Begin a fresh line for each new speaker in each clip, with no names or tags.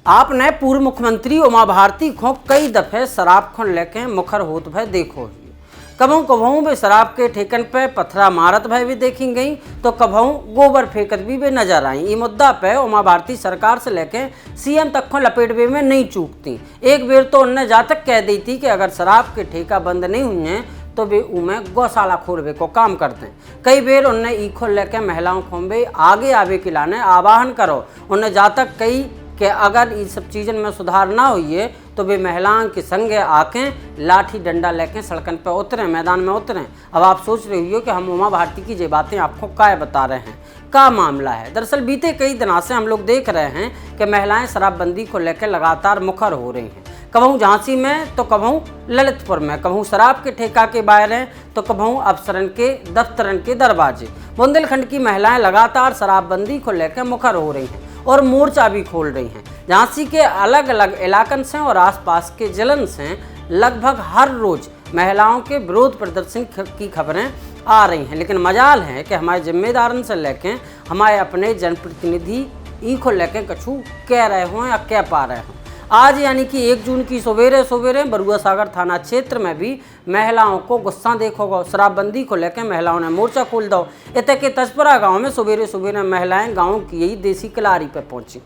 आपने पूर्व मुख्यमंत्री उमा भारती को कई दफे शराब को लेके मुखर होत भय देखो ही। कभू कभू वे शराब के ठेकन पे पत्थरा मारत भय भी देखी गई तो कभू गोबर फेंकत भी वे नजर आई। ये मुद्दा पे उमा भारती सरकार से लेके सीएम तक को लपेटवे में नहीं चूकती। एक बेर तो उनने जा तक कह दी थी कि अगर शराब के ठेका बंद नहीं हुए हैं तो वे उमें गौशाला खोलवे को काम करते हैं। कई बेर उनने ईखो लेके महिलाओं को भी आगे आवे के लाने आवाहन करो। उनने जा तक कई कि अगर ये सब चीज़न में सुधार ना हुई तो वे महिलाओं के संगे आके लाठी डंडा लेके सड़कन पर उतरें, मैदान में उतरें। अब आप सोच रही हो कि हम उमा भारती की ये बातें आपको क्या बता रहे हैं, क्या मामला है। दरअसल बीते कई दिनों से हम लोग देख रहे हैं कि महिलाएं शराबबंदी को लेकर लगातार मुखर हो रही हैं। कभू झांसी में तो कभू ललितपुर में, कभू शराब के ठेका के बाहर तो कभू अफसरन के दफ्तरन के दरवाजे। बुंदेलखंड की महिलाएं लगातार शराबबंदी को लेकर मुखर हो रही हैं और मोर्चा भी खोल रही हैं। झांसी के अलग अलग इलाकन से और आसपास के जिलन से लगभग हर रोज महिलाओं के विरोध प्रदर्शन की खबरें आ रही हैं। लेकिन मजाल है कि हमारे जिम्मेदारन से लेके हमारे अपने जनप्रतिनिधि ई को लेके कछु कह रहे हों या कह पा रहे हों। आज यानी कि 1 जून की सवेरे बरुआ सागर थाना क्षेत्र में भी महिलाओं को गुस्सा देखोगा। शराबबंदी को लेकर महिलाओं ने मोर्चा खोल दो। इत के तजपुरा गांव में सवेरे महिलाएं गांव की यही देसी कलारी पर पहुंची।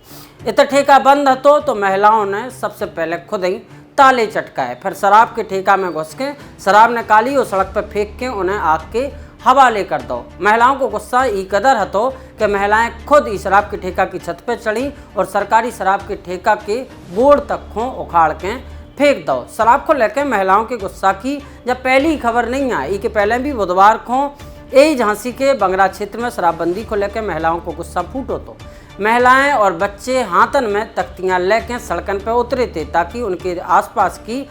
इत ठेका बंद हतो तो महिलाओं ने सबसे पहले खुद ही ताले चटकाए, फिर शराब के ठेका में घुस के शराब निकाली और सड़क पर फेंक के उन्हें आग के हवाले कर दो। महिलाओं को गुस्सा ई कदर हतो कि महिलाएं खुद ही शराब के ठेका की छत पर चढ़ी और सरकारी शराब के ठेका के बोर्ड तक को उखाड़ के फेंक दो। शराब को लेकर महिलाओं के गुस्सा की जब पहली खबर नहीं आई कि पहले भी बुधवार को यही झांसी के बंगरा क्षेत्र में शराबबंदी को लेकर महिलाओं को गुस्सा फूटो तो महिलाएं और बच्चे हाथन में तख्तियां लेके सड़कन पर उतरे थे ताकि उनके आसपास की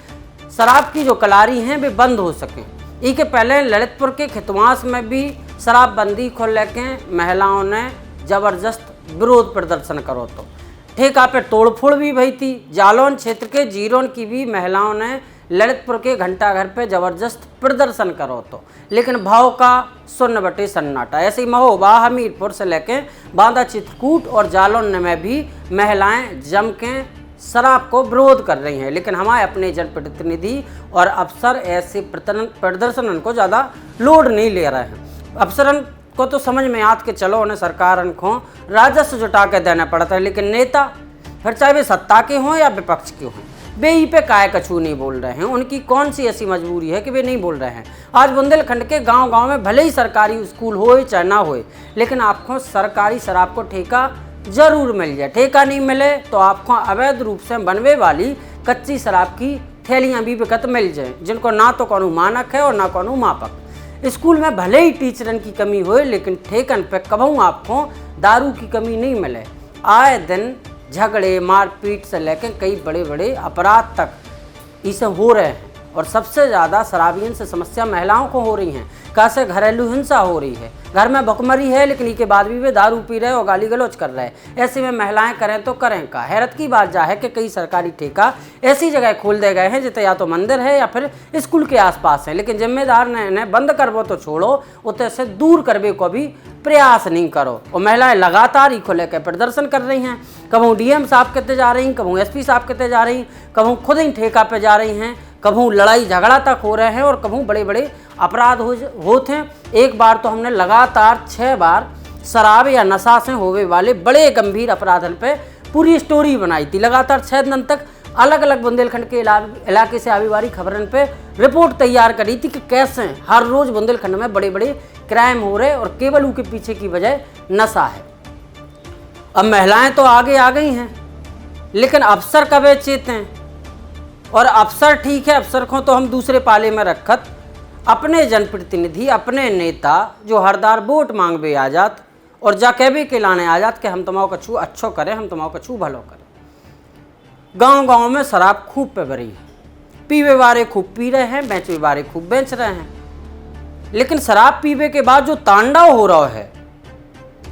शराब की जो कलारी हैं वे बंद हो सकें। इसके पहले ललितपुर के खितवास में भी शराबबंदी को लेके महिलाओं ने जबरदस्त विरोध प्रदर्शन करो तो ठेका पे तोड़फोड़ भी भई थी। जालौन क्षेत्र के जीरोन की भी महिलाओं ने ललितपुर के घंटाघर पे जबरदस्त प्रदर्शन करो तो, लेकिन भाव का सुन्न बटे सन्नाटा। ऐसे ही महोबा, हमीरपुर से लेके बांदा, चित्रकूट और जालौन में भी महिलाएं जम के शराब को विरोध कर रही हैं। लेकिन हमारे अपने जनप्रतिनिधि और अफसर ऐसे प्रदर्शन को ज़्यादा लोड नहीं ले रहे हैं। अफसरन को तो समझ में आत के चलो उन्हें सरकार को राजस्व जुटा के देना पड़ता है, लेकिन नेता फिर चाहे वे सत्ता के हों या विपक्ष के हों वे ही पे काय कछू नहीं बोल रहे हैं। उनकी कौन सी ऐसी मजबूरी है कि वे नहीं बोल रहे हैं। आज बुंदेलखंड के गांव-गांव में भले ही सरकारी स्कूल होए चाहे ना होए, लेकिन आपको सरकारी शराब को ठेका जरूर मिल जाए। ठेका नहीं मिले तो आपको अवैध रूप से बनवे वाली कच्ची शराब की थैलियाँ भी बिकत मिल जाए, जिनको ना तो कोनो मानक है और ना कोनो मापक। स्कूल में भले ही टीचरन की कमी होए, लेकिन ठेकन पे कभू आपको दारू की कमी नहीं मिले। आए दिन झगड़े मारपीट से लेकर कई बड़े बड़े अपराध तक इसे हो रहे हैं और सबसे ज़्यादा शराबियन से समस्या महिलाओं को हो रही हैं। कैसे घरेलू हिंसा हो रही है, घर में भुखमरी है लेकिन इसके बाद भी वे दारू पी रहे और गाली गलौज कर रहे हैं। ऐसे में महिलाएं करें तो करें का। हैरत की बात जा है कि कई सरकारी ठेका ऐसी जगह खोल दे गए हैं जितने या तो मंदिर है या फिर स्कूल के आसपास है, लेकिन जिम्मेदार ने इन्हें बंद करवो तो छोड़ो, उतने से दूर करवे को भी प्रयास नहीं करो। और महिलाएं लगातार ही को लेकर प्रदर्शन कर रही हैं। कभू डीएम साहब कहते जा रही, कभू एसपी साहब कहते जा रही, कभू खुद ही ठेका पे जा रही हैं, कभू लड़ाई झगड़ा तक हो रहे हैं और कभू बड़े बड़े अपराध होते हैं। एक बार तो हमने लगातार 6 बार शराब या नशा से होने वाले बड़े गंभीर अपराधन पे पूरी स्टोरी बनाई थी। लगातार 6 दिन तक अलग अलग बुंदेलखंड के इलाके से आने वाली खबरन पे रिपोर्ट तैयार करी थी कि कैसे हर रोज बुंदेलखंड में बड़े बड़े क्राइम हो रहे और केवल उनके पीछे की वजह नशा है। अब महिलाएं तो आगे आ गई हैं, लेकिन अफसर कब चेत हैं। और अफसर ठीक है, अफसर को तो हम दूसरे पाले में रखत, अपने जनप्रतिनिधि अपने नेता जो हरदार वोट मांगवे आ जात और जा कहवे के लाने आ जात कि हम तुम्हारा कछू अच्छो करें, हम तुम्हारा कछू भलो करें। गांव-गांव में शराब खूब पे भरी है, पीवे वाले खूब पी रहे हैं, बेचवे वाले खूब बेच रहे हैं। लेकिन शराब पीवे के बाद जो तांडव हो रहा है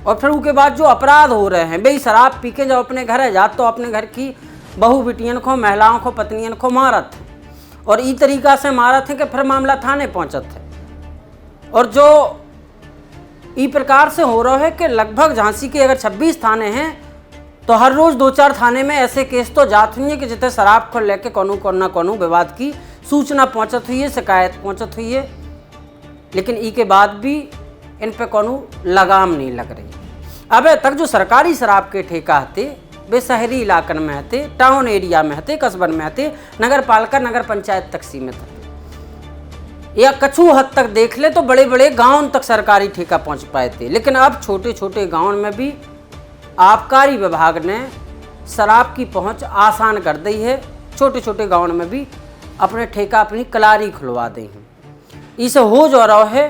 और फिर उसके बाद जो अपराध हो रहे हैं, भाई शराब पी के जब अपने घर है जात तो अपने घर की बहू बिटियन को, महिलाओं को, पत्नियन को मारत है और इस तरीका से मारत है कि फिर मामला थाने पहुंचत है। और जो इस प्रकार से हो रहा है कि लगभग झांसी के अगर 26 थाने हैं तो हर रोज़ 2-4 थाने में ऐसे केस तो जात हुई है कि जितने शराब को लेके कोनो विवाद की सूचना पहुंचत हुई है, शिकायत पहुंचत हुई है, लेकिन ई के बाद भी इन पे कोनो लगाम नहीं लग रही। अब तक जो सरकारी शराब के ठेका हते वे शहरी इलाकन में हते, टाउन एरिया में हते, कस्बन में हते, नगर पालिका नगर पंचायत तक सीमित हते, या कछु हद तक देख ले तो बड़े बड़े गाँव तक सरकारी ठेका पहुँच पाए थे। लेकिन अब छोटे छोटे गाँव में भी आबकारी विभाग ने शराब की पहुंच आसान कर दी है। छोटे छोटे गाँव में भी अपने ठेका अपनी कलारी खुलवा दी हैं। इसे हो जो रहा है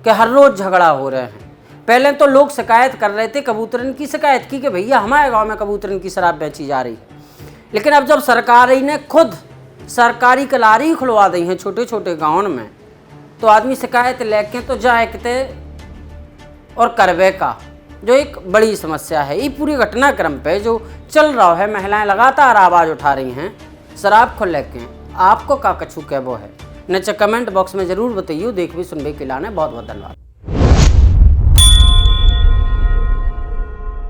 कि हर रोज़ झगड़ा हो रहे हैं। पहले तो लोग शिकायत कर रहे थे, कबूतरन की शिकायत की कि भैया हमारे गांव में कबूतरन की शराब बेची जा रही। लेकिन अब जब सरकार ने खुद सरकारी कलारी खुलवा दी हैं छोटे छोटे गाँव में, तो आदमी शिकायत लेके तो जाए और करवे का, जो एक बड़ी समस्या है। ये पूरी घटनाक्रम पे जो चल रहा है, महिलाएं लगातार आवाज़ उठा रही हैं शराब को लेके। आपको का कछु कहबो है नीचे कमेंट बॉक्स में ज़रूर बताइए। देख भी सुन भी के लाने बहुत बहुत धन्यवाद।